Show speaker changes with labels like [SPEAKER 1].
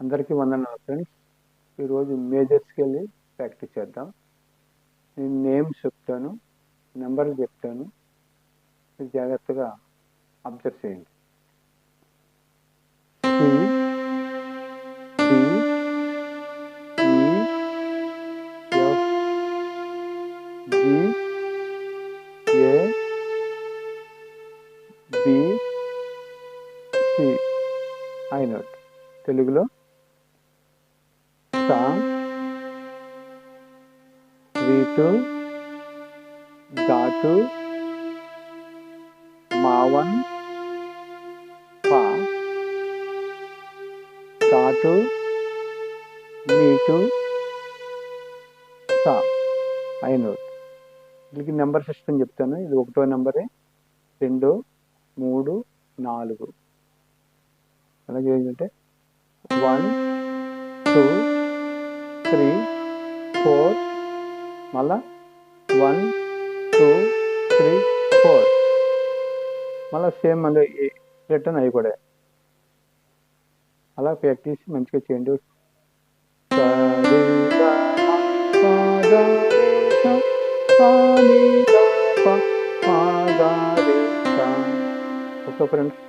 [SPEAKER 1] అందరికీ వందనాలు ఫ్రెండ్స్. ఈరోజు మేజర్ స్కేల్ ప్రాక్టీస్ చేద్దాం. నేను నేమ్స్ చెప్తాను, నెంబర్లు చెప్తాను, మీరు జాగ్రత్తగా అబ్జర్వ్ చేయండి. అయినోట్ తెలుగులో సా, రీటు, ఘాటు, మావన్, పా, ఘాటు, నీటు, సా. అయినోట్ వీళ్ళకి నెంబర్ సిస్టమ్ చెప్తాను. ఇది 1వ నెంబరే, 2, 3, 4. అలాగే ఏంటంటే 1, 2, 3, 4, మళ్ళా 1, 2, 3, 4, మళ్ళీ సేమ్ మళ్ళీ రిటర్న్ అవి కూడా. అలా ప్రాక్టీస్ మంచిగా చేయండి. Okay friends.